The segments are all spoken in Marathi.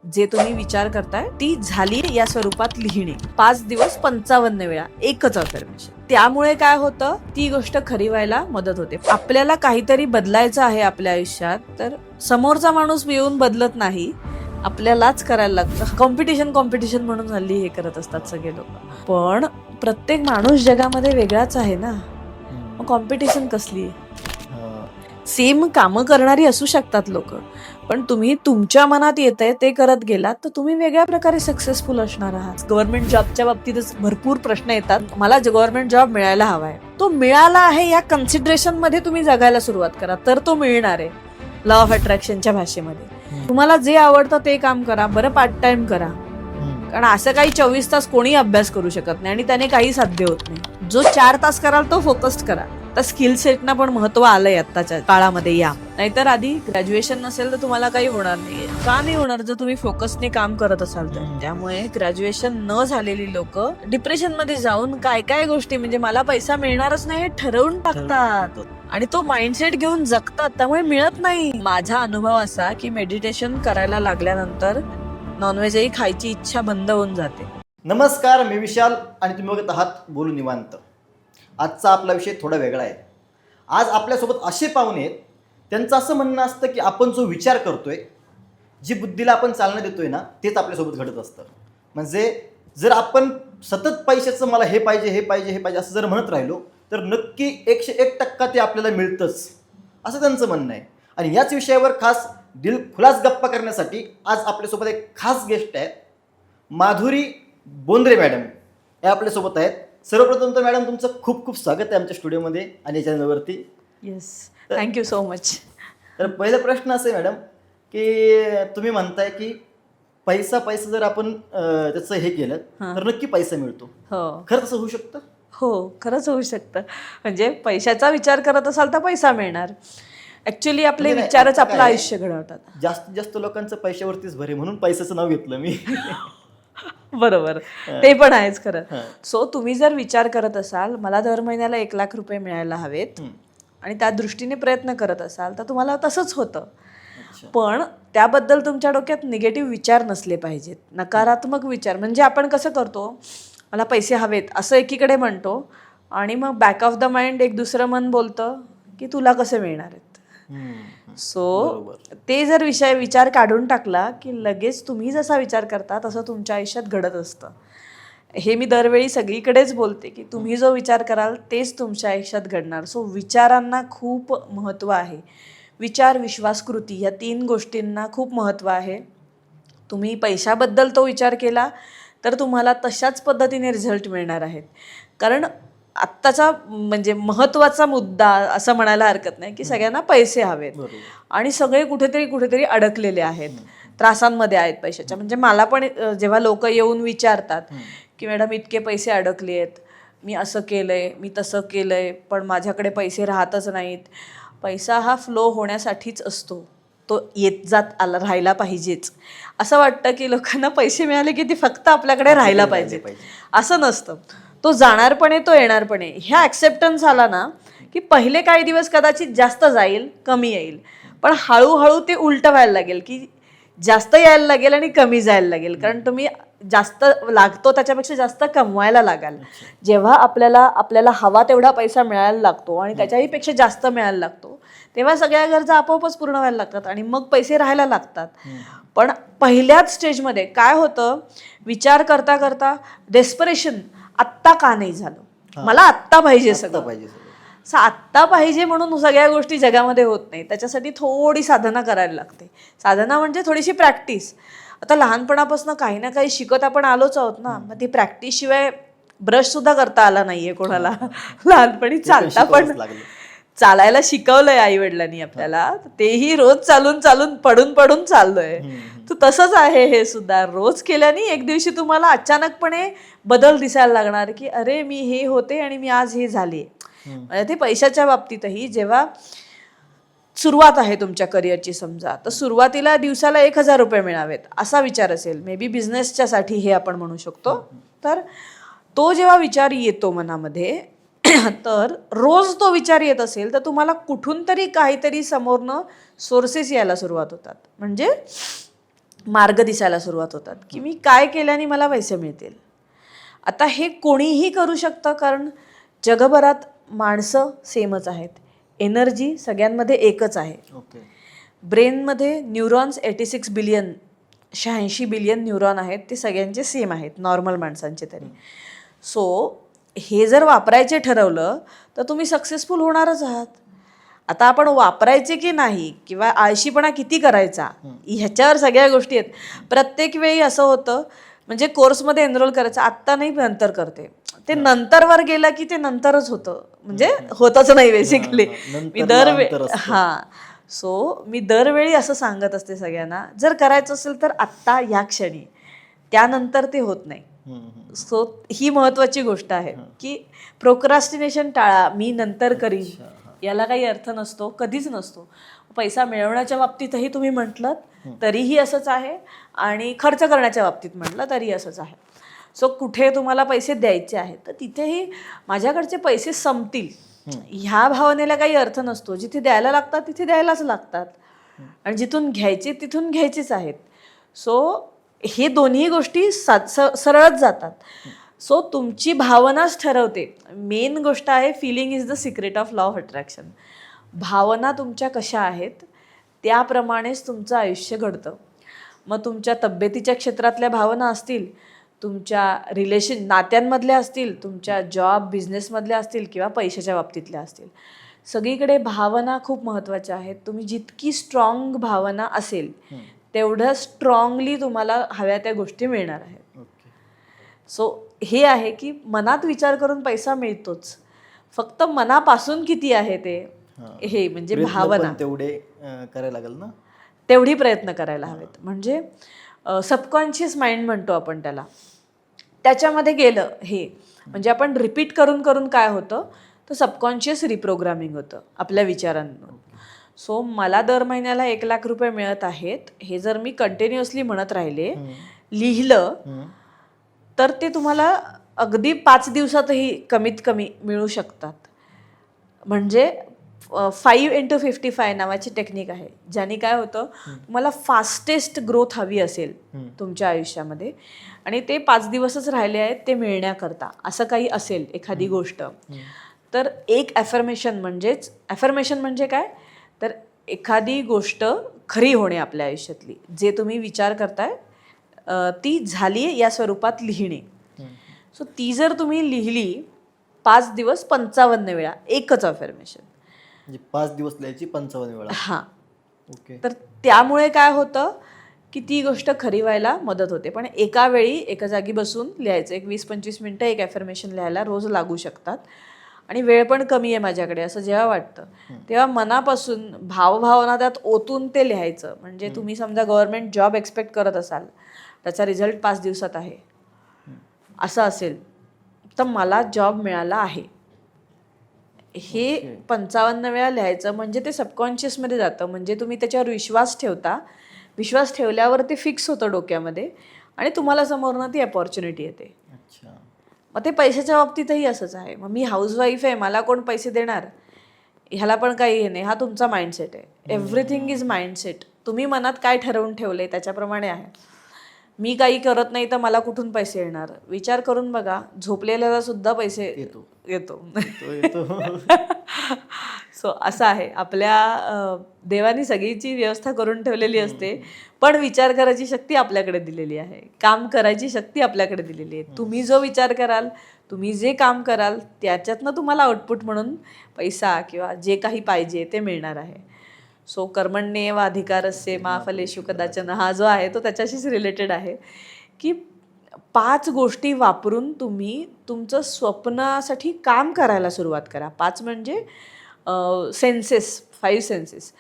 जे तुम्ही विचार करताय ती झाली या स्वरूपात लिहिणे. 5 दिवस 55 वेळा एकच अफर्मेशन. त्यामुळे काय होतं, ती गोष्ट खरी व्हायला मदत होते. आपल्याला काहीतरी बदलायचं आहे आपल्या आयुष्यात, तर समोरचा माणूस येऊन बदलत नाही, आपल्यालाच करायला लागतं. कॉम्पिटिशन म्हणून हल्ली हे करत असतात सगळे लोक. पण प्रत्येक माणूस जगामध्ये वेगळाच आहे ना, मग कॉम्पिटिशन कसली? सेम कामं करणारी असू शकतात लोक, पण तुम्ही तुमच्या मनात येतंय ते करत गेलात तर तुम्ही वेगळ्या प्रकारे सक्सेसफुल असणार आहात. गव्हर्नमेंट जॉबच्या बाबतीतच भरपूर प्रश्न येतात. मला गव्हर्नमेंट जॉब मिळायला हवाय, तो मिळाला आहे या कन्सिडरेशन मध्ये तुम्ही जगायला सुरुवात करा, तर तो मिळणार आहे. लॉ ऑफ अट्रॅक्शनच्या भाषेमध्ये तुम्हाला जे आवडतं ते काम करा, बरं पार्ट टाइम करा. कारण असं काही 24 तास कोणी अभ्यास करू शकत नाही आणि त्याने काही साध्य होत नाही. जो 4 तास कराल तो फोकस्ड करा. तर स्किल सेटना पण महत्व आलंय आत्ताच्या काळामध्ये. या नाहीतर आधी ग्रॅज्युएशन नसेल तर तुम्हाला काही होणार नाहीये. का नाही होणार? जर तुम्ही फोकसने काम करत असाल तर. त्यामुळे ग्रॅज्युएशन न झालेली लोक डिप्रेशन मध्ये जाऊन काय काय गोष्टी, म्हणजे मला पैसा मिळणारच नाही हे ठरवून टाकतात आणि तो माइंडसेट घेऊन जगतात, त्यामुळे मिळत नाही. माझा अनुभव असा की मेडिटेशन करायला लागल्यानंतर नॉनव्हेजही खायची इच्छा बंद होऊन जाते. नमस्कार, मी विशाल आणि तुम्ही बघत आहात बोलू निवांत. आजचा आपला विषय थोडा वेगळा आहे. आज आपल्यासोबत असे पाहुणे आहेत, त्यांचं असं म्हणणं असतं की आपण जो विचार करतोय, जी बुद्धीला आपण चालना देतोय ना, तेच आपल्यासोबत घडत असतं. म्हणजे जर आपण सतत पैशाचं मला हे पाहिजे हे पाहिजे हे पाहिजे असं जर म्हणत राहिलो तर नक्की 101% ते आपल्याला मिळतंच, असं त्यांचं म्हणणं आहे. आणि याच विषयावर खास दिलखुलास गप्पा करण्यासाठी आज आपल्यासोबत एक खास गेस्ट आहे, माधुरी बोंद्रे मॅडम हे आपल्यासोबत आहेत. सर्वप्रथम तर मॅडम तुमचं खूप खूप स्वागत आहे आमच्या स्टुडिओमध्ये आणि या चॅनलवरती. Yes, thank you so much. तर पहिला प्रश्न असा आहे मॅडम की तुम्ही म्हणताय की पैसा जर आपण त्याचं हे केलं तर नक्की पैसा मिळतो. हो, खरं तसं होऊ शकतं? हो, खरंच होऊ शकतं. म्हणजे पैशाचा विचार करत असाल तर पैसा मिळणार. ऍक्च्युली आपले म्हणजे विचारच आता आपलं काय, आयुष्य घडवतात. जास्तीत जास्त लोकांचं पैशावरतीच भर आहे म्हणून पैशाचं नाव घेतलं मी. बरोबर, ते पण आहेच खरं. हां. सो तुम्ही जर विचार करत असाल मला दर महिन्याला 1,00,000 रुपये मिळायला हवेत आणि त्या दृष्टीने प्रयत्न करत असाल तर तुम्हाला तसंच होतं. पण त्याबद्दल तुमच्या डोक्यात निगेटिव्ह विचार नसले पाहिजेत. नकारात्मक विचार म्हणजे आपण कसं करतो, मला पैसे हवेत असं एकीकडे म्हणतो आणि मग बॅक ऑफ द माइंड एक दुसरं मन बोलतं की तुला कसे मिळणार आहेत. सो ते जर विचार काढून टाकला की लगेच तुम्ही जसा विचार करता तसं तुमच्या आयुष्यात घडत असतं. हे मी दरवेळी सगळीकडेच बोलते की तुम्ही जो विचार कराल तेच तुमच्या आयुष्यात घडणार. सो विचारांना खूप महत्त्व आहे. विचार, विश्वास, कृती या 3 गोष्टींना खूप महत्त्व आहे. तुम्ही पैशाबद्दल तो विचार केला तर तुम्हाला तशाच पद्धतीने रिझल्ट मिळणार आहेत. कारण आत्ताचा म्हणजे महत्त्वाचा मुद्दा असं म्हणायला हरकत नाही की सगळ्यांना पैसे हवेत आणि सगळे कुठेतरी अडकलेले आहेत, त्रासांमध्ये आहेत पैशाच्या. म्हणजे मला पण जेव्हा लोक येऊन विचारतात की मॅडम इतके पैसे अडकले आहेत, मी असं केलंय, मी तसं केलंय, पण माझ्याकडे पैसे राहतच नाहीत. पैसा हा फ्लो होण्यासाठीच असतो, तो येत जात राहायला पाहिजेच. असं वाटतं की लोकांना पैसे मिळाले की ते फक्त आपल्याकडे राहायला पाहिजे, असं नसतं. तो जाणार पण आहे, तो येणार पण आहे. ह्या ॲक्सेप्टन्स आला ना की पहिले काही दिवस कदाचित जास्त जाईल, कमी येईल, पण हळूहळू ते उलटं व्हायला लागेल की जास्त यायला लागेल आणि कमी जायला लागेल. कारण तुम्ही जास्त लागतो त्याच्यापेक्षा जास्त कमवायला लागाल. जेव्हा आपल्याला हवा तेवढा पैसा मिळायला लागतो आणि त्याच्याही पेक्षा जास्त मिळायला लागतो तेव्हा सगळ्या गरजा आपोआपच पूर्ण व्हायला लागतात आणि मग पैसे राहायला लागतात. पण पहिल्याच स्टेजमध्ये काय होतं, विचार करता करता डेस्परेशन, आत्ता का नाही झालं, मला आत्ता पाहिजे सगळं. आत्ता पाहिजे म्हणून सगळ्या गोष्टी जगामध्ये होत नाही. त्याच्यासाठी थोडी साधना करायला लागते. साधना म्हणजे थोडीशी प्रॅक्टिस. आता लहानपणापासून काही ना काही शिकत आपण आलोच आहोत ना, मग ती प्रॅक्टिस शिवाय ब्रश सुद्धा करता आला नाहीये कोणाला. लहानपणी चालायला शिकवलंय आई वडिलांनी आपल्याला, तेही रोज चालून पडून चाललोय. तर तसंच आहे हे सुद्धा. रोज केल्याने एक दिवशी तुम्हाला अचानकपणे बदल दिसायला लागणार की अरे मी हे होते आणि मी आज हे झाले. म्हणजे ते पैशाच्या बाबतीतही जेव्हा सुरुवात आहे तुमच्या करिअरची समजा, तर सुरुवातीला दिवसाला 1,000 रुपये मिळावेत असा विचार असेल, मे बी बिझनेसच्यासाठी हे आपण म्हणू शकतो. तर तो जेव्हा विचार येतो मनामध्ये तर रोज तो विचार येत असेल तर तुम्हाला कुठून तरी काहीतरी समोरनं सोर्सेस यायला सुरुवात होतात. म्हणजे मार्ग दिसायला सुरुवात होतात की मी काय केल्याने मला पैसे मिळतील. आता हे कोणीही करू शकतं, कारण जगभरात माणसं सेमच आहेत, एनर्जी सगळ्यांमध्ये एकच आहे. ओके. ब्रेनमध्ये न्यूरॉन्स 86 बिलियन 86 बिलियन न्यूरॉन आहेत, ते सगळ्यांचे सेम आहेत नॉर्मल माणसांचे तरी. सो हे जर वापरायचे ठरवलं तर तुम्ही सक्सेसफुल होणारच आहात. आता आपण वापरायचे की नाही किंवा आळशीपणा किती करायचा ह्याच्यावर सगळ्या गोष्टी आहेत. प्रत्येक वेळी असं होतं, म्हणजे कोर्समध्ये एनरोल करायचं आत्ता नाही नंतर करते, ते नंतरवर गेलं की ते नंतरच होतं, म्हणजे होतच नाही बेसिकली. मी मी दरवेळी असं सांगत असते सगळ्यांना, जर करायचं असेल तर आत्ता ह्या क्षणी, त्यानंतर ते होत नाही. सो ही महत्वाची गोष्ट आहे की प्रोक्रास्टिनेशन टाळा. मी नंतर करीन, याला काही अर्थ नसतो, कधीच नसतो. पैसा मिळवण्याच्या बाबतीतही तुम्ही म्हटलं तरीही असंच आहे, आणि खर्च करण्याच्या बाबतीत म्हटलं तरी असंच आहे. सो कुठे तुम्हाला पैसे द्यायचे आहेत तर तिथेही माझ्याकडचे पैसे संपतील ह्या भावनेला काही अर्थ नसतो. जिथे द्यायला लागतात तिथे द्यायलाच लागतात, आणि जिथून घ्यायचे तिथून घ्यायचेच आहेत. सो हे दोन्ही गोष्टी सरळच जातात. सो तुमची भावनाच ठरवते. मेन गोष्ट आहे, feeling is the secret of law of attraction. भावना तुमच्या कशा आहेत त्याप्रमाणेच तुमचं आयुष्य घडतं. मग तुमच्या तब्येतीच्या क्षेत्रातल्या भावना असतील, तुमच्या नात्यांमधल्या असतील, तुमच्या जॉब बिझनेसमधल्या असतील, किंवा पैशाच्या बाबतीतल्या असतील, सगळीकडे भावना खूप महत्त्वाच्या आहेत. तुम्ही जितकी स्ट्रॉंग भावना असेल तेवढं स्ट्रॉंगली तुम्हाला हव्या त्या गोष्टी मिळणार आहेत. सो हे आहे की मनात विचार करून पैसा मिळतोच, फक्त मनापासून किती आहे ते, हे म्हणजे भावना तेवढे करायला लागेल ना, तेवढी प्रयत्न करायला हवेत. म्हणजे सबकॉन्शियस माइंड म्हणतो आपण त्याला, त्याच्यामध्ये गेलं हे, म्हणजे आपण रिपीट करून करून काय होतं तर सबकॉन्शियस रिप्रोग्रामिंग होतं आपल्या विचारांवर. सो मला दर महिन्याला 1,00,000 रुपये मिळत आहेत, हे जर मी कंटिन्युअसली म्हणत राहिले, लिहिलं, तर ते तुम्हाला अगदी 5 दिवसातही कमीत कमी मिळू शकतात. म्हणजे 5 into 55 नावाची टेक्निक आहे, ज्याने काय होतं, तुम्हाला फास्टेस्ट ग्रोथ हवी असेल तुमच्या आयुष्यामध्ये, आणि ते 5 दिवसच राहिले आहेत ते मिळण्याकरता, असं काही असेल एखादी गोष्ट, तर एक ॲफर्मेशन म्हणजे काय, तर एखादी गोष्ट खरी होणे आपल्या आयुष्यातली, जे तुम्ही विचार करताय ती झाली या स्वरूपात लिहिणे. सो ती जर तुम्ही लिहिली 5 दिवस 55 वेळा, एकच अफर्मेशन, म्हणजे 5 दिवस लिहायची 55 वेळा. हां. ओके. तर त्यामुळे काय होतं की ती गोष्ट खरी व्हायला मदत होते. पण एका वेळी एका जागी बसून लिहायचं, एक 20-25 मिनटं एक अफर्मेशन लिहायला रोज लागू शकतात, आणि वेळ पण कमी आहे माझ्याकडे असं जेव्हा वाटतं तेव्हा मनापासून भावभावना त्यात ओतून ते लिहायचं. म्हणजे तुम्ही समजा गव्हर्नमेंट जॉब एक्सपेक्ट करत असाल, त्याचा रिझल्ट 5 दिवसात आहे असं असेल, तर मला जॉब मिळाला आहे हे 55 वेळा लिहायचं. म्हणजे ते सबकॉन्शियसमध्ये जातं, म्हणजे तुम्ही त्याच्यावर विश्वास ठेवता, विश्वास ठेवल्यावर ते फिक्स होतं डोक्यामध्ये, आणि तुम्हाला समोरनं ती अपॉर्च्युनिटी येते. मग ते पैशाच्या बाबतीतही असंच आहे. मग मी हाऊसवाईफ आहे, मला कोण पैसे देणार, ह्याला पण काही हे नाही, हा तुमचा माइंडसेट आहे. Everything is mindset. तुम्ही मनात काय ठरवून ठेवले त्याच्याप्रमाणे आहे. मी काही करत नाही तर मला कुठून पैसे येणार, विचार करून बघा, झोपलेल्याला सुद्धा पैसे येतो. सो असं आहे, आपल्या देवानी सगळीची व्यवस्था करून ठेवलेली असते, पण विचार करायची शक्ती आपल्याकडे दिलेली आहे, काम करायची शक्ती आपल्याकडे दिलेली आहे. तुम्ही जो विचार कराल, तुम्ही जे काम कराल, त्याच्यातनं तुम्हाला आउटपुट म्हणून पैसा किंवा जे काही पाहिजे ते मिळणार आहे. सो कर्मण्येव अधिकारस्य मा फलेषु कदाचन, हा जो आहे तो त्याच्याशीच रिलेटेड आहे की 5 गोष्टी वापरून तुम्ही तुमचं स्वप्नासाठी काम करायला सुरुवात करा. 5 म्हणजे सेन्सेस, 5 सेन्सेस.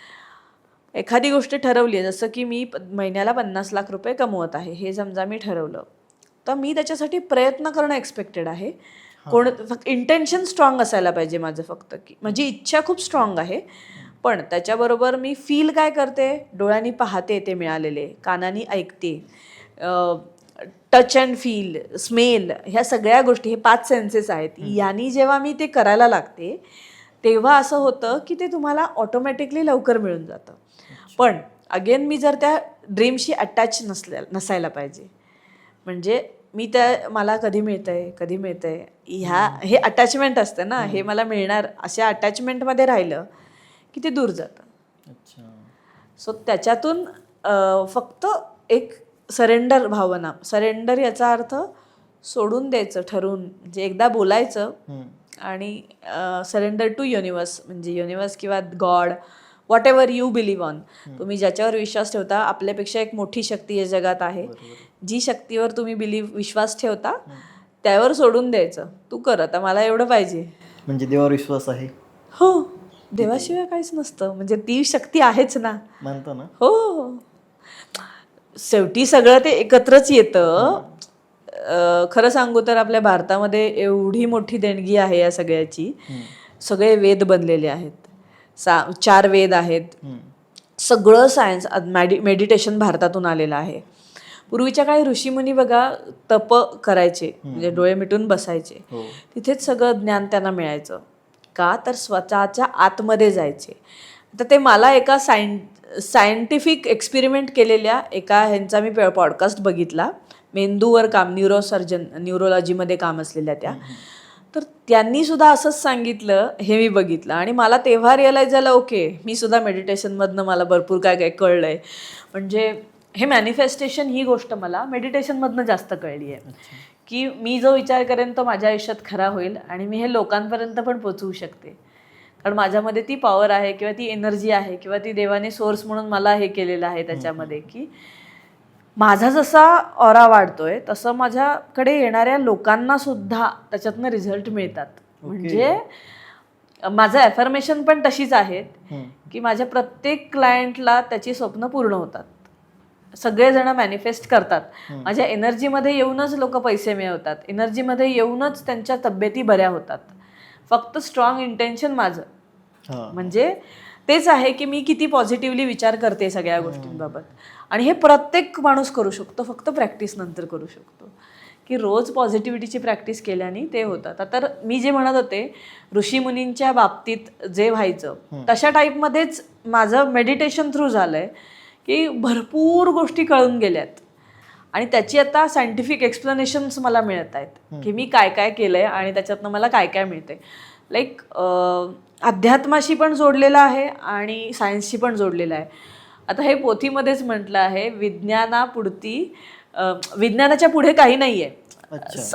एखादी गोष्ट ठरवली आहे, जसं की मी महिन्याला 50 लाख रुपये कमवत आहे, हे समजा मी ठरवलं, तर मी त्याच्यासाठी प्रयत्न करणं एक्सपेक्टेड आहे. फक्त इंटेन्शन स्ट्रॉंग असायला पाहिजे माझं, फक्त की माझी इच्छा खूप स्ट्रॉंग आहे, पण त्याच्याबरोबर मी फील काय करते, डोळ्यांनी पाहते ते मिळालेले, कानांनी ऐकते, टच अँड फील, स्मेल, ह्या सगळ्या गोष्टी, हे 5 सेन्सेस आहेत. यांनी जेव्हा मी ते करायला लागते तेव्हा असं होतं की ते तुम्हाला ऑटोमॅटिकली लवकर मिळून जातं. पण अगेन मी जर त्या ड्रीमशी अटॅच नसायला पाहिजे. म्हणजे मी मला कधी मिळतंय हे अटॅचमेंट असतं ना, हे मला मिळणार अशा अटॅचमेंटमध्ये राहिलं की ते दूर जातं. अच्छा. सो त्याच्यातून फक्त एक सरेंडर भावना, सरेंडर याचा अर्थ सोडून द्यायचं ठरवून, म्हणजे एकदा बोलायचं आणि सरेंडर टू युनिवर्स, म्हणजे युनिवर्स किंवा God, what ever you believe on. तुम्ही ज्याच्यावर विश्वास ठेवता, आपल्यापेक्षा एक मोठी शक्ती या जगात आहे, जी शक्तीवर तुम्ही विश्वास ठेवता त्यावर सोडून द्यायचं. तू कर, आता मला एवढं पाहिजे. म्हणजे देवावर विश्वास आहे? हो, देवाशिवाय काहीच नसतं, म्हणजे ती शक्ती आहेच ना, मानतो ना? हो. शेवटी सगळं ते एकत्रच येतं. खरं सांगू तर आपल्या भारतामध्ये एवढी मोठी देणगी आहे या सगळ्याची. सगळे वेद बनलेले आहेत, 4 वेद आहेत, सगळं सायन्स, मेडिटेशन भारतातून आलेलं आहे. पूर्वीच्या काळी ऋषीमुनी बघा तप करायचे, म्हणजे डोळे मिटून बसायचे, तिथेच सगळं ज्ञान त्यांना मिळायचं. का तर स्वतःच्या आतमध्ये जायचे. तर ते मला एका सायंटिफिक एक्सपेरिमेंट केलेल्या एका ह्यांचा मी पॉडकास्ट बघितला, मेंदूवर काम, न्यूरोलॉजीमध्ये काम असलेल्या त्या. तर त्यांनी सुद्धा असंच सांगितलं, हे मी बघितलं आणि मला तेव्हा रिअलाईज झालं, ओके, मी सुद्धा मेडिटेशनमधनं मला भरपूर काय काय कळलं आहे. म्हणजे हे मॅनिफेस्टेशन ही गोष्ट मला मेडिटेशनमधनं जास्त कळली आहे, की मी जो विचार करेन तो माझ्या आयुष्यात खरा होईल आणि मी हे लोकांपर्यंत पण पोचवू शकते. कारण माझ्यामध्ये ती पॉवर आहे किंवा ती एनर्जी आहे किंवा ती देवाने सोर्स म्हणून मला हे केलेलं आहे त्याच्यामध्ये, की माझा जसा ऑरा वाढतोय तसं माझ्याकडे येणाऱ्या लोकांना सुद्धा त्याच्यातनं रिझल्ट मिळतात. म्हणजे माझं ॲफर्मेशन पण तशीच आहेत की माझ्या प्रत्येक क्लायंटला त्याची स्वप्न पूर्ण होतात. सगळेजण मॅनिफेस्ट करतात. माझ्या एनर्जीमध्ये येऊनच लोक पैसे मिळवतात, एनर्जीमध्ये येऊनच त्यांच्या तब्येती बऱ्या होतात. फक्त स्ट्रॉंग इंटेन्शन माझं, म्हणजे तेच आहे की मी किती पॉझिटिव्हली विचार करते सगळ्या गोष्टींबाबत. आणि हे प्रत्येक माणूस करू शकतो, फक्त प्रॅक्टिस नंतर करू शकतो, की रोज पॉझिटिव्हिटीची प्रॅक्टिस केल्याने ते होतात. तर मी जे म्हणत होते ऋषीमुनींच्या बाबतीत जे व्हायचं तशा टाईपमध्येच माझं मेडिटेशन थ्रू झालंय, की भरपूर गोष्टी कळून गेल्यात आणि त्याची आता सायंटिफिक एक्सप्लेनेशन्स मला मिळत आहेत की मी काय काय केलंय आणि त्याच्यातनं मला काय काय मिळतंय. लाईक अध्यात्माशी पण जोडलेलं आहे आणि सायन्सशी पण जोडलेलं आहे. आता हे पोथीमध्येच म्हटलं आहे, विज्ञानाच्या पुढे काही नाही आहे,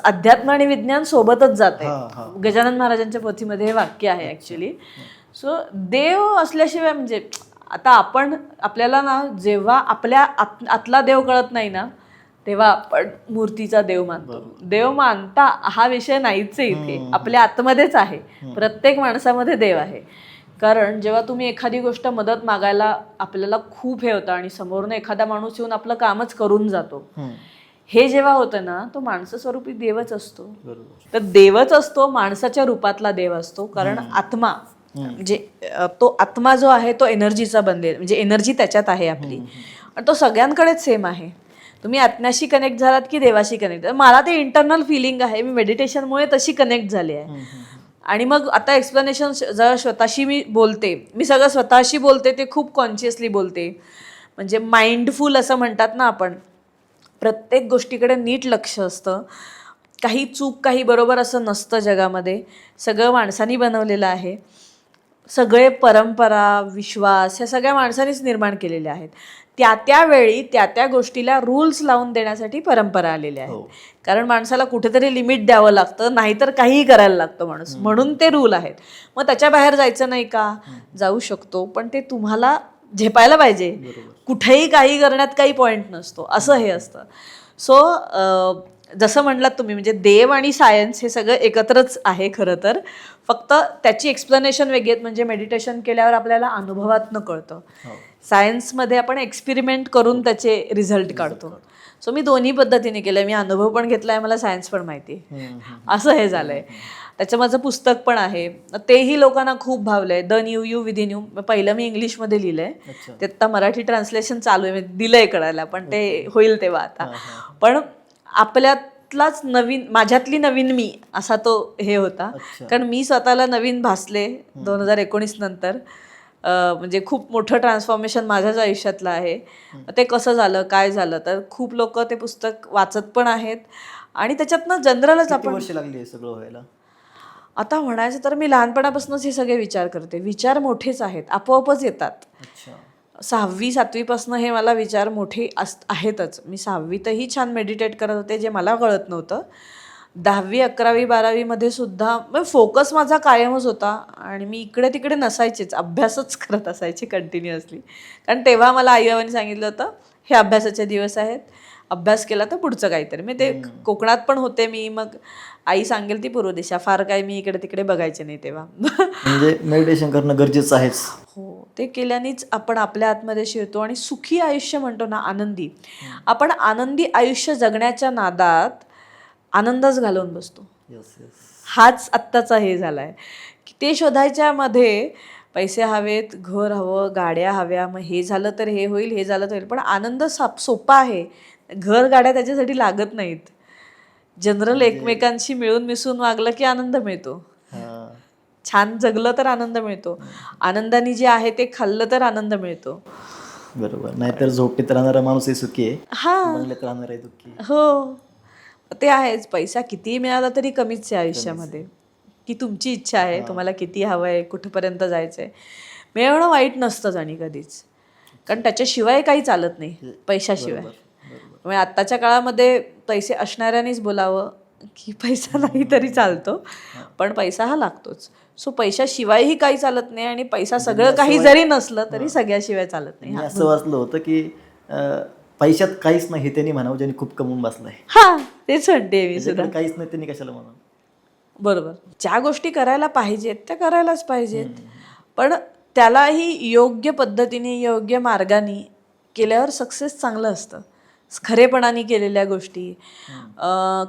अध्यात्म आणि विज्ञान सोबतच जात आहे. गजानन महाराजांच्या पोथीमध्ये हे वाक्य आहे ॲक्च्युली. सो देव असल्याशिवाय, म्हणजे आता आपल्याला ना जेव्हा आपल्या आतला देव कळत नाही ना, तेव्हा आपण मूर्तीचा देव मानतो. देव मानता हा विषय नाहीच आहे इथे, आपल्या आतमध्येच आहे. प्रत्येक माणसामध्ये देव आहे. कारण जेव्हा तुम्ही एखादी गोष्ट मदत मागायला आपल्याला खूप हे होतं आणि समोरनं एखादा माणूस येऊन आपलं कामच करून जातो, हे जेव्हा होतं ना, तो माणसास्वरूपी देवच असतो. तर देवच असतो, माणसाच्या रूपातला देव असतो. कारण आत्मा, म्हणजे तो आत्मा जो आहे तो एनर्जीचा बनलेला, म्हणजे एनर्जी त्याच्यात आहे आपली, आणि तो सगळ्यांकडेच सेम आहे. तुम्ही आत्म्याशी कनेक्ट झालात की देवाशी कनेक्ट. मला ते इंटरनल फिलिंग आहे, मी मेडिटेशनमुळे तशी कनेक्ट झाली आहे. आणि मग आता एक्सप्लेनेशन जर स्वतःशी मी बोलते, मी सगळं स्वतःशी बोलते, ते खूप कॉन्शियसली बोलते. म्हणजे माइंडफुल असं म्हणतात ना आपण, प्रत्येक गोष्टीकडे नीट लक्ष असतं. काही चूक काही बरोबर असं नसतं जगामध्ये, सगळं माणसांनी बनवलेलं आहे. सगळे परंपरा, विश्वास ह्या सगळ्या माणसांनीच निर्माण केलेल्या आहेत. त्यावेळी त्या गोष्टीला रूल्स लावून देण्यासाठी परंपरा आलेल्या आहेत. कारण माणसाला कुठेतरी लिमिट द्यावं लागतं, नाहीतर काहीही करायला लागतं माणूस, म्हणून ते रूल आहेत. मग त्याच्या बाहेर जायचं नाही का? जाऊ शकतो, पण ते तुम्हाला झेपायला पाहिजे. कुठेही काही करण्यात काही पॉईंट नसतो, असं हे असतं. सो जसं म्हणलात तुम्ही, म्हणजे देव आणि सायन्स हे सगळं एकत्रच आहे खरं तर. फक्त त्याची एक्सप्लेनेशन वेगळी आहेत. म्हणजे मेडिटेशन केल्यावर आपल्याला अनुभवातनं कळतं, सायन्समध्ये आपण एक्सपेरिमेंट करून त्याचे रिझल्ट काढतो. सो मी दोन्ही पद्धतीने केलं, मी अनुभव पण घेतला आहे, मला सायन्स पण माहिती आहे, असं हे झालंय. त्याचं माझं पुस्तक पण आहे, तेही लोकांना खूप भावलंय, the new you within you. पहिलं मी इंग्लिशमध्ये लिहिलंय, ते आता मराठी ट्रान्सलेशन चालू आहे, दिलंय कळायला, पण ते होईल तेव्हा आता. पण आपल्यातलाच नवीन, माझ्यातली नवीन मी असा तो हे होता. कारण मी स्वतःला नवीन भासले 2019 नंतर. म्हणजे खूप मोठं ट्रान्सफॉर्मेशन माझ्याच आयुष्यातलं आहे. ते कसं झालं, काय झालं, तर खूप लोक ते पुस्तक वाचत पण आहेत आणि त्याच्यातनं जनरलच किती आपण वर्ष लागली हे सगळं व्हायला? आता म्हणायचं तर मी लहानपणापासूनच हे सगळे विचार करते. विचार मोठेच आहेत, आपोआपच येतात. अच्छा. 6वी 7वीपासून हे मला विचार मोठे आहेतच. मी 6वीतही छान मेडिटेट करत होते, जे मला कळत नव्हतं. 10वी 11वी 12वीमध्ये सुद्धा फोकस माझा कायमच होता आणि मी इकडे तिकडे नसायचेच, अभ्यासच करत असायचे कंटिन्युअसली. कारण तेव्हा मला आईबाबांनी सांगितलं होतं, हे अभ्यासाचे दिवस आहेत, अभ्यास केला तर पुढचं काहीतरी. मी ते कोकणात पण होते मी, मग आई सांगेल ती पूर्व दिशा, फार काही मी इकडे तिकडे बघायचे नाही तेव्हा. म्हणजे मेडिटेशन करणं गरजेचं आहेच. हो, ते केल्यानेच आपण आपल्या आतमध्ये शिरतो आणि सुखी आयुष्य म्हणतो ना, आनंदी. आपण आनंदी आयुष्य जगण्याच्या नादात आनंदच घालवून बसतो. Yes yes. हाच आत्ताचा हे झालाय की ते शोधायच्या मध्ये पैसे हवेत, घर हवं, गाड्या हव्या, मग हे झालं तर हे होईल, हे झालं तर होईल. पण आनंद सोपा आहे. घर गाड्या त्याच्यासाठी लागत नाहीत. जनरल एकमेकांशी मिळून मिसळून वागलं की आनंद मिळतो. हां. छान जगलं तर आनंद मिळतो. आनंदाने जे आहे ते खाल्लं तर आनंद मिळतो. बरोबर. नाहीतर झोपेत राहणारा माणूसही सुखी आहे, हा, बंगल्यात राहणार आहे दुःखी. हो, ते आहेच. पैसा कितीही मिळाला तरी कमीच आहे आयुष्यामध्ये. की तुमची इच्छा आहे, तुम्हाला किती हवं आहे, कुठपर्यंत जायचं आहे. मिळवणं वाईट नसतंच आणि कधीच, कारण त्याच्याशिवाय काही चालत नाही, पैशाशिवाय. म्हणजे आत्ताच्या काळामध्ये पैसे असणाऱ्यानेच बोलावं की पैसा नाही तरी चालतो, पण पैसा हा लागतोच. सो पैशाशिवायही काही चालत नाही आणि पैसा सगळं काही जरी नसलं तरी सगळ्याशिवाय चालत नाही. मी असं वाचलं होतं की पैशात काहीच नाही हे त्यांनी म्हणावं ज्यांनी खूप कमवून बसलाय. हा, तेच म्हणते मी सुद्धा. काहीच नाही त्यांनी कशाला म्हणावं. बरोबर. ज्या गोष्टी करायला पाहिजेत त्या करायलाच पाहिजेत, पण त्यालाही योग्य पद्धतीने योग्य मार्गाने केल्यावर सक्सेस चांगलं असतं. खरेपणाने केलेल्या गोष्टी,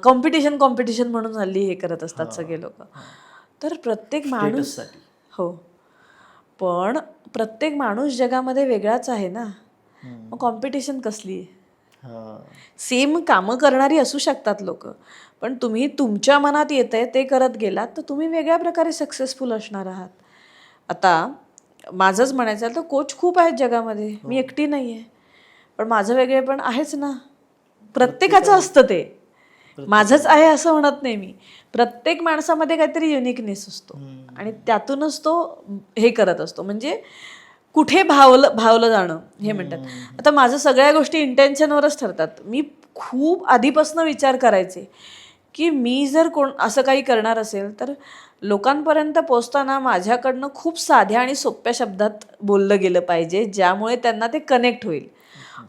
कॉम्पिटिशन म्हणून हल्ली हे करत असतात सगळे लोक. तर प्रत्येक माणूस, स्टेटससाठी. हो, पण प्रत्येक माणूस जगामध्ये वेगळाच आहे ना. मग कॉम्पिटिशन कसली? सेम कामं करणारी असू शकतात लोक, पण तुम्ही तुमच्या मनात येतंय ते करत गेलात तर तुम्ही वेगळ्या प्रकारे सक्सेसफुल असणार आहात. आता माझंच म्हणायचं तर कोच खूप आहेत जगामध्ये, मी एकटी नाही आहे, पण माझं वेगळेपण आहेच ना. प्रत्येकाचं असतं ते, माझंच आहे असं म्हणत नाही मी. प्रत्येक माणसामध्ये काहीतरी युनिकनेस असतो आणि त्यातूनच तो हे करत असतो. म्हणजे कुठे भावलं जाणं हे म्हणतात. आता माझं सगळ्या गोष्टी इंटेन्शनवरच ठरतात. मी खूप आधीपासून विचार करायचे की मी जर असं काही करणार असेल तर लोकांपर्यंत पोचताना माझ्याकडनं खूप साध्या आणि सोप्या शब्दात बोललं गेलं पाहिजे, ज्यामुळे त्यांना ते कनेक्ट होईल.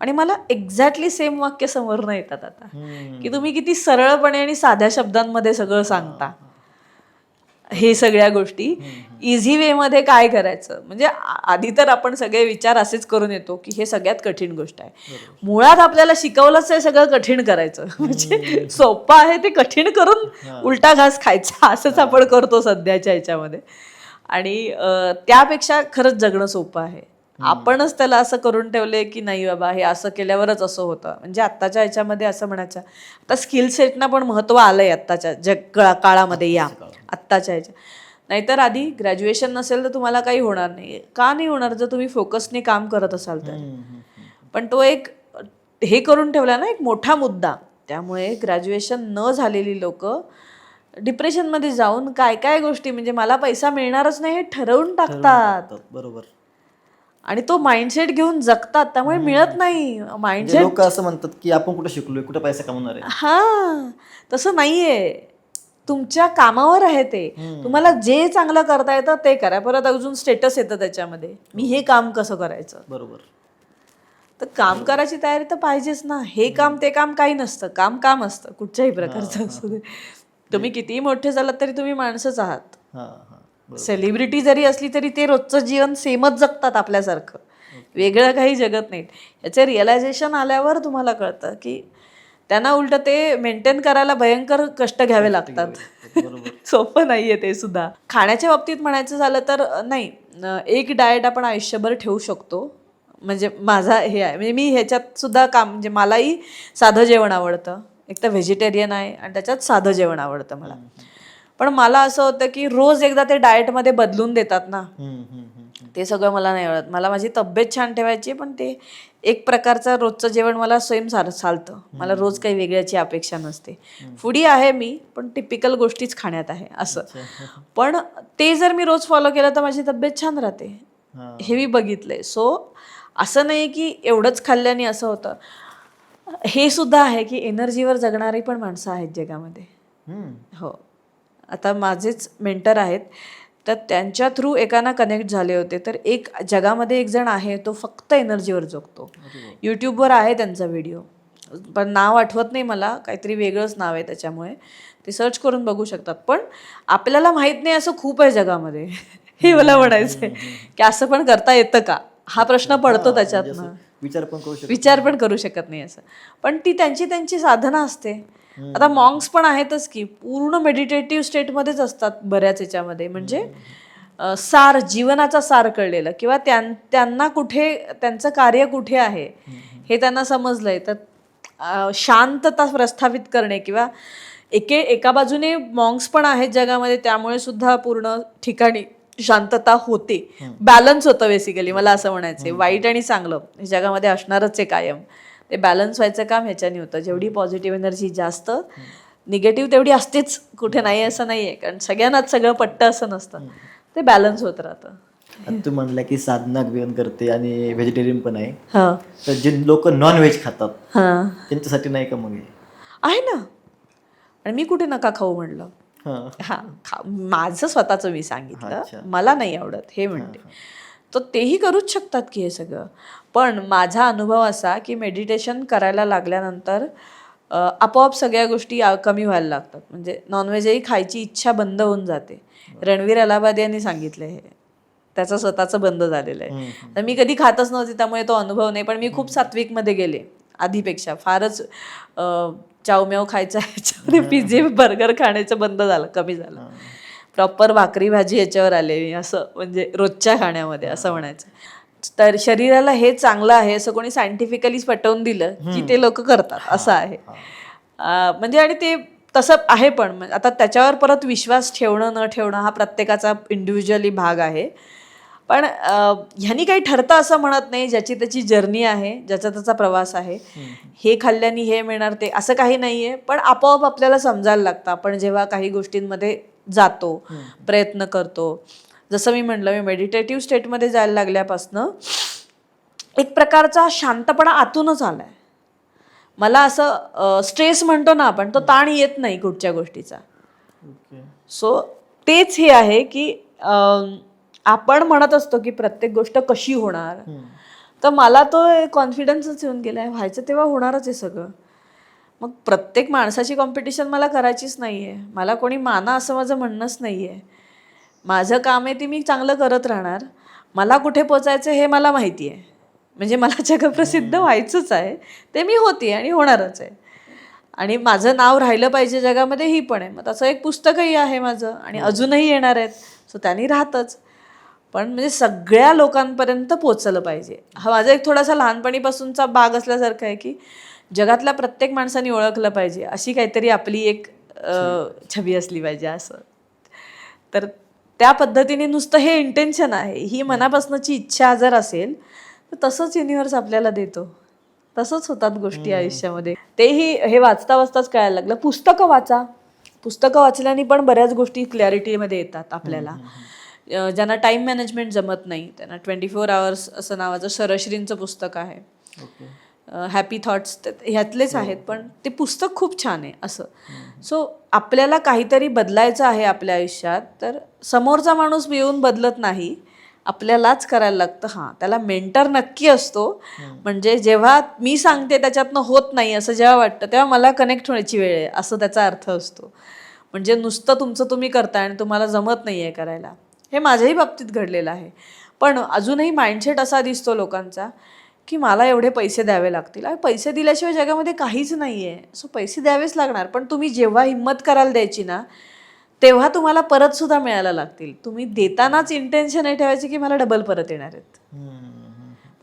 आणि मला एक्झॅक्टली सेम वाक्य समोर येतात आता की तुम्ही किती सरळपणे आणि साध्या शब्दांमध्ये सगळं सांगता. हे सगळ्या गोष्टी इझी वेमध्ये काय करायचं, म्हणजे आधी तर आपण सगळे विचार असेच करून येतो की हे सगळ्यात कठीण गोष्ट आहे. मुळात आपल्याला शिकवलंच आहे सगळं कठीण करायचं, म्हणजे सोपं आहे ते कठीण करून उलटा घास खायचा, असंच आपण करतो सध्याच्या ह्याच्यामध्ये. आणि त्यापेक्षा खरंच जगणं सोपं आहे. आपणच त्याला असं करून ठेवले की नाही बाबा हे असं केल्यावरच असं होतं. म्हणजे आत्ताच्या ह्याच्यामध्ये असं म्हणायचं, आता स्किल सेटना पण महत्त्व आलंय आत्ताच्या काळामध्ये, या आत्ताच्या ह्याच्या. नाहीतर आधी ग्रॅज्युएशन नसेल तर तुम्हाला काही होणार नाही. का नाही होणार? जर तुम्ही फोकसने काम करत असाल तर. पण तो एक हे करून ठेवला ना, एक मोठा मुद्दा. त्यामुळे ग्रॅज्युएशन न झालेली लोक डिप्रेशनमध्ये जाऊन काय काय गोष्टी, म्हणजे मला पैसा मिळणारच नाही हे ठरवून टाकतात. बरोबर. आणि तो माइंडसेट घेऊन जगतात, त्यामुळे मिळत नाही. माइंडसेट लोक असं म्हणतात की आपण कुठे शिकलोय, कुठे पैसा कमवणार आहे. हा, तसं नाहीये. तुमच्या कामावर आहे ते. तुम्हाला जे चांगलं करता येतं ते करा. परत अजून स्टेटस येतं त्याच्यामध्ये, मी हे काम कसं करायचं. बरोबर. तर काम करायची तयारी तर पाहिजेच ना. हे काम ते काम काही नसतं, काम काम असतं कुठच्याही प्रकारचं असू दे. तुम्ही कितीही मोठे झालात तरी तुम्ही माणसंच आहात. सेलिब्रिटी जरी असली तरी ते रोजचं जीवन सेमच जगतात आपल्यासारखं, वेगळं काही जगत नाहीत. याचे रिअलायझेशन आल्यावर तुम्हाला कळतं की त्यांना उलट ते मेंटेन करायला भयंकर कष्ट घ्यावे लागतात. सोपं नाहीये ते सुद्धा. खाण्याच्या बाबतीत म्हणायचं झालं तर नाही, एक डाएट आपण आयुष्यभर ठेवू शकतो. म्हणजे माझा हे आहे, म्हणजे मी ह्याच्यात सुद्धा म्हणजे मलाही साधं जेवण आवडतं. एक तर व्हेजिटेरियन आहे आणि त्याच्यात साधं जेवण आवडतं मला. पण मला असं होतं की रोज एकदा ते डाएटमध्ये बदलून देतात ना, ते सगळं मला नाही आवडत. मला माझी तब्येत छान ठेवायची, पण ते एक प्रकारचं रोजचं जेवण मला सेम चालतं. मला रोज काही वेगळ्याची अपेक्षा नसते. फूडी आहे मी, पण टिपिकल गोष्टीच खाण्यात आहे असं. पण ते जर मी रोज फॉलो केलं तर माझी तब्येत छान राहते, हे मी बघितलंय. सो असं नाही की एवढंच खाल्ल्याने असं होतं. हे सुद्धा आहे की एनर्जीवर जगणारी पण माणसं आहेत जगामध्ये. हो, आता माझेच मेंटर आहेत, तर त्यांच्या थ्रू एकाना कनेक्ट झाले होते. तर एक जगामध्ये एक जण आहे, तो फक्त एनर्जीवर जगतो. यूट्यूबवर आहे त्यांचा व्हिडिओ, पण नाव आठवत नाही मला, काहीतरी वेगळंच नाव आहे, त्याच्यामुळे ते सर्च करून बघू शकतात. पण आपल्याला माहीत नाही असं खूप आहे जगामध्ये. हे मला म्हणायचं आहे की असं पण करता येतं का, हा प्रश्न पडतो त्याच्यातनं. विचार पण करू शकत नाही असं. पण ती त्यांची साधना असते. आता मॉंग्स पण आहेतच की पूर्ण मेडिटेटिव्ह स्टेटमध्येच असतात बऱ्याच याच्यामध्ये. म्हणजे सार, जीवनाचा सार कळलेलं, किंवा त्यांना कुठे त्यांचं कार्य कुठे आहे हे त्यांना समजलंय. तर शांतता प्रस्थापित करणे, किंवा एका बाजूने मॉंग्स पण आहेत जगामध्ये, त्यामुळे सुद्धा पूर्ण ठिकाणी शांतता होते, बॅलन्स होतं बेसिकली. मला असं म्हणायचं वाईट आणि चांगलं हे जगामध्ये असणारच आहे कायम. ते बॅलन्स व्हायचं काम ह्याच्याने होतं. जेवढी पॉझिटिव्ह एनर्जी जास्त, निगेटिव्ह तेवढी असतेच, कुठे नाही असं नाही आहे, कारण सगळ्यांनाच सगळं पट्टं असं नसतं. ते बॅलन्स होत राहतं. तू म्हणला की साधना बिन करते आणि व्हेजिटेरियन पण आहे, हां तर जे लोक नॉन व्हेज खातात हां त्यांच्यासाठी नाही का मग हे? आहे ना. आणि मी कुठे नका खाऊ म्हणलं. माझं स्वतःचं मी सांगितलं, मला नाही आवडत हे म्हणते. तर तेही करूच शकतात की हे सगळं. पण माझा अनुभव असा की मेडिटेशन करायला लागल्यानंतर आपोआप सगळ्या गोष्टी कमी व्हायला लागतात. म्हणजे नॉनव्हेजही खायची इच्छा बंद होऊन जाते. रणवीर अलाहाबादी यांनी सांगितलं हे, त्याचं स्वतःचं बंद झालेलं आहे. तर मी कधी खातच नव्हती, त्यामुळे तो अनुभव नाही. पण मी खूप सात्विकमध्ये गेले आधीपेक्षा. फारच चावम्याव खायचं, ह्याच्यामध्ये पिझ्झे बर्गर खाण्याचं बंद झालं, कमी झालं. प्रॉपर भाकरी भाजी याच्यावर आले मी, असं म्हणजे रोजच्या खाण्यामध्ये असं म्हणायचं. तर शरीराला हे चांगलं आहे असं कोणी सायंटिफिकली पटवून दिलं की ते लोक करतात, असं आहे. म्हणजे आणि ते तसं आहे. पण आता त्याच्यावर परत विश्वास ठेवणं न ठेवणं हा प्रत्येकाचा इंडिव्हिज्युअली भाग आहे. पण ह्यानी काही ठरतं असं म्हणत नाही. ज्याची त्याची जर्नी आहे, ज्याचा त्याचा प्रवास आहे. हे खाल्ल्याने हे मिळणार ते असं काही नाही आहे. पण आपोआप आपल्याला समजायला लागतं, आपण जेव्हा काही गोष्टींमध्ये जातो, प्रयत्न करतो. जसं मी म्हटलं, मी मेडिटेटिव्ह स्टेटमध्ये जायला लागल्यापासनं एक प्रकारचा शांतपणा आतूनच आलाय मला. असं स्ट्रेस म्हणतो ना आपण, तो ताण येत नाही कुठच्या गोष्टीचा. सो तेच हे आहे की आपण म्हणत असतो की प्रत्येक गोष्ट कशी होणार, तर मला तो कॉन्फिडन्सच येऊन गेलाय, व्हायचं तेव्हा होणारच आहे सगळं. मग प्रत्येक माणसाची कॉम्पिटिशन मला करायचीच नाही आहे. मला कोणी माना असं माझं म्हणणंच नाही आहे. माझं काम आहे ते मी चांगलं करत राहणार. मला कुठे पोचायचं हे मला माहिती आहे. म्हणजे मला जगप्रसिद्ध व्हायचंच आहे, ते मी होते आणि होणारच आहे. आणि माझं नाव राहिलं पाहिजे जगामध्ये, ही पण आहे. मग तसं एक पुस्तकही आहे माझं, आणि अजूनही येणार आहेत, सो त्यांनी राहतच. पण म्हणजे सगळ्या लोकांपर्यंत पोचलं पाहिजे, हा माझा एक थोडासा लहानपणीपासूनचा भाग असल्यासारखं आहे की जगातल्या प्रत्येक माणसाने ओळखलं पाहिजे, अशी काहीतरी आपली एक छबी असली पाहिजे असं. तर त्या पद्धतीने नुसतं हे इंटेन्शन आहे, ही मनापासूनची इच्छा जर असेल तर तसंच युनिव्हर्स आपल्याला देतो. तसंच होतात गोष्टी आयुष्यामध्ये. तेही हे वाचता वाचताच कळायला लागलं. पुस्तकं वाचा, पुस्तकं वाचल्याने पण बऱ्याच गोष्टी क्लॅरिटीमध्ये येतात आपल्याला. ज्यांना टाईम मॅनेजमेंट जमत नाही त्यांना 24 आवर्स असं नावाचं शरश्रींचं पुस्तक आहे. हॅपी थॉट्स ह्यातलेच आहेत, पण ते पुस्तक खूप छान आहे असं. सो आपल्याला काहीतरी बदलायचं आहे आपल्या आयुष्यात, तर समोरचा माणूस येऊन बदलत नाही, आपल्यालाच करायला लागतं. हां, त्याला मेंटर नक्की असतो. म्हणजे जेव्हा मी सांगते त्याच्यातनं होत नाही असं जेव्हा वाटतं, तेव्हा मला कनेक्ट होण्याची वेळ आहे असं त्याचा अर्थ असतो. म्हणजे नुसतं तुमचं तुम्ही करताय आणि तुम्हाला जमत नाही आहे करायला. हे माझ्याही बाबतीत घडलेलं आहे. पण अजूनही माइंडसेट असा दिसतो लोकांचा की मला एवढे पैसे द्यावे लागतील. पैसे दिल्याशिवाय जगामध्ये काहीच नाही आहे. सो पैसे द्यावेच लागणार. पण तुम्ही जेव्हा हिंमत कराल द्यायची ना, तेव्हा तुम्हाला परतसुद्धा मिळायला लागतील. तुम्ही देतानाच इंटेन्शन हे ठेवायचे की मला डबल परत येणार आहेत.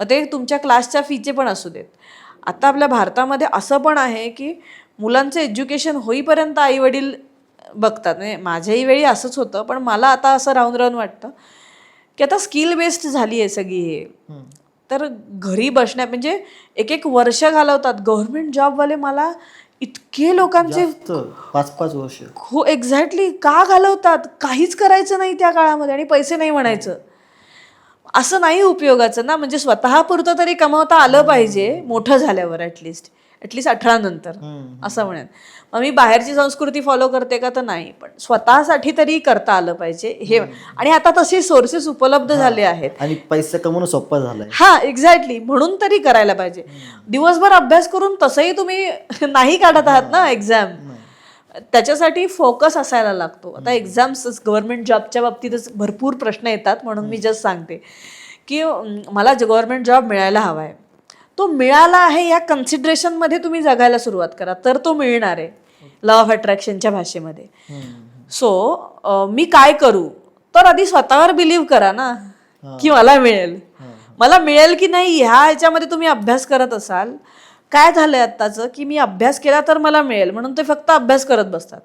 मग ते तुमच्या क्लासच्या फीचे पण असू देत. आता आपल्या भारतामध्ये असं पण आहे की मुलांचं एज्युकेशन होईपर्यंत आईवडील बघतात. म्हणजे माझ्याही वेळी असंच होतं, पण मला आता असं राहून राहून वाटतं की आता स्किल बेस्ड झाली आहे सगळी हे. तर घरी बसण्या म्हणजे एक एक वर्ष घालवतात गव्हर्नमेंट जॉबवाले. मला इतके लोकांचे 5-5 वर्ष. हो एक्झॅक्टली का घालवतात, काहीच करायचं नाही त्या काळामध्ये आणि पैसे नाही म्हणायचं. असं नाही उपयोगाचं ना. म्हणजे स्वतःपुरतं तरी कमावता आलं पाहिजे मोठं झाल्यावर, ॲटलिस्ट 18 नंतर असं म्हणेन. मग मी बाहेरची संस्कृती फॉलो करते का, तर नाही, पण स्वतःसाठी तरी करता आलं पाहिजे हे. आणि आता तसे सोर्सेस उपलब्ध झाले आहेत आणि पैसा कमवणं सोपं झालंय. हा एक्झॅक्टली, म्हणून तरी करायला पाहिजे. दिवसभर अभ्यास करून तसंही तुम्ही नाही काढत आहात ना एक्झाम, त्याच्यासाठी फोकस असायला लागतो. आता एक्झाम्स गव्हर्नमेंट जॉबच्या बाबतीतच भरपूर प्रश्न येतात, म्हणून मी जस्ट सांगते की मला गव्हर्नमेंट जॉब मिळायला हवा आहे. तो मिळाला आहे या कन्सिडरेशनमध्ये तुम्ही जगायला सुरुवात करा, तर तो मिळणार आहे लॉ ऑफ अट्रॅक्शनच्या भाषेमध्ये. सो मी काय करू, तर आधी स्वतःवर बिलीव्ह करा ना की मला मिळेल की नाही. ह्याच्यामध्ये तुम्ही अभ्यास करत असाल, काय झालंय आत्ताचं की मी अभ्यास केला तर मला मिळेल म्हणून ते फक्त अभ्यास करत बसतात.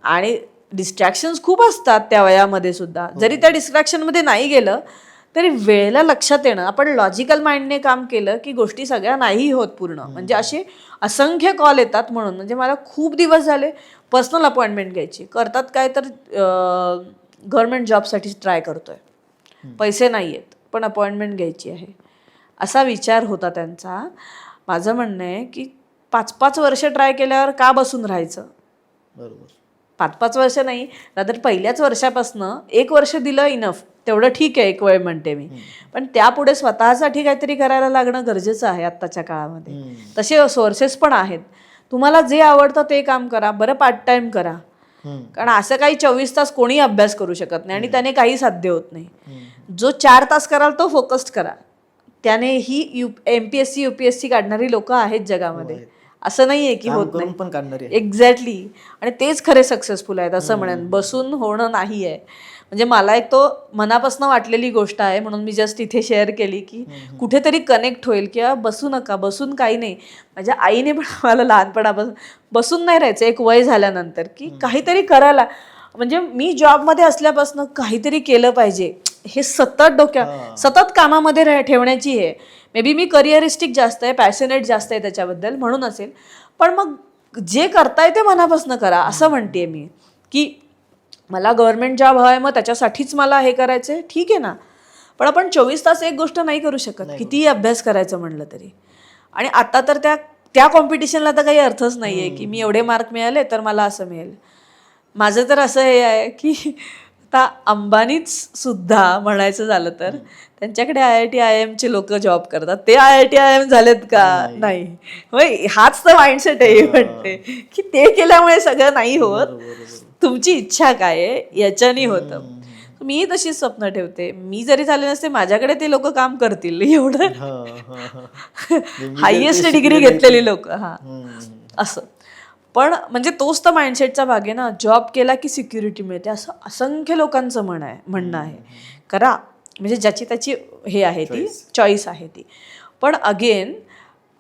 आणि डिस्ट्रॅक्शन्स खूप असतात त्या वयामध्ये सुद्धा. जरी त्या डिस्ट्रॅक्शनमध्ये नाही गेलं तरी वेळेला लक्षात येणं, आपण लॉजिकल माइंडने काम केलं की गोष्टी सगळ्या नाही होत पूर्ण. म्हणजे असे असंख्य कॉल येतात. म्हणून म्हणजे मला खूप दिवस झाले पर्सनल अपॉइंटमेंट घ्यायची. करतात काय तर गव्हर्नमेंट जॉबसाठी ट्राय करतोय, पैसे नाही आहेत पण अपॉइंटमेंट घ्यायची आहे, असा विचार होता त्यांचा. माझं म्हणणं आहे की 5-5 वर्ष ट्राय केल्यावर का बसून राहायचं. बरोबर. 5-5 वर्ष नाही, रादर पहिल्याच वर्षापासनं 1 वर्ष दिलं इनफ, तेवढं ठीक आहे एक वेळ म्हणते मी. पण त्यापुढे स्वतःसाठी काहीतरी करायला लागणं गरजेचं आहे आत्ताच्या काळामध्ये. तसे सोर्सेस पण आहेत. तुम्हाला जे आवडतं ते काम करा, बरं पार्ट टाइम करा. कारण असं काही 24 तास कोणी अभ्यास करू शकत नाही आणि त्याने काही साध्य होत नाही. जो 4 तास कराल तो फोकस्ड करा. त्याने ही MPSC UPSC काढणारी लोक आहेत जगामध्ये. असं नाहीये की होत नाही. एक्झॅक्टली. आणि तेच खरे सक्सेसफुल आहेत असं म्हणेन, बसून होणं नाही आहे. म्हणजे मला एक तो मनापासून वाटलेली गोष्ट आहे, म्हणून मी जस्ट इथे शेअर केली की कुठेतरी कनेक्ट होईल. किंवा बसू नका, बसून काही नाही. माझ्या आईने पण मला लहानपणापासून बसून नाही राहायचं, एक वय झाल्यानंतर की काहीतरी करायला. म्हणजे मी जॉबमध्ये असल्यापासून काहीतरी केलं पाहिजे हे सतत सतत कामामध्ये ठेवण्याची आहे. मे बी मी करिअरिस्टिक जास्त आहे, पॅशनेट जास्त आहे त्याच्याबद्दल म्हणून असेल. पण मग जे करताय ते मनापासून करा असं म्हणते मी. की मला गव्हर्नमेंट जॉब हवा आहे, मग त्याच्यासाठीच मला हे करायचं आहे, ठीक आहे ना. पण आपण 24 तास एक गोष्ट नाही करू शकत, कितीही अभ्यास करायचं म्हणलं तरी. आणि आता तर त्या कॉम्पिटिशनला तर काही अर्थच नाही आहे की मी एवढे मार्क मिळाले तर मला असं मिळेल. माझं तर असं हे आहे की आता अंबानीच सुद्धा म्हणायचं झालं तर त्यांच्याकडे IIT IIMचे लोक जॉब करतात. ते IIT IIM झालेत का, नाही. हाच तर माइंडसेट आहे म्हणते की ते केल्यामुळे सगळं नाही होत, तुमची इच्छा काय आहे याच्याने होतं. मी तशीच स्वप्न ठेवते. मी जरी झाले नसते माझ्याकडे ते लोक काम करतील एवढं. हायएस्ट डिग्री घेतलेली लोक. असं. पण म्हणजे तोच तर माइंडसेटचा भाग आहे ना. जॉब केला की सिक्युरिटी मिळते असं असंख्य लोकांचं म्हणणं आहे. करा, म्हणजे ज्याची त्याची हे आहे ती चॉईस आहे ती. पण अगेन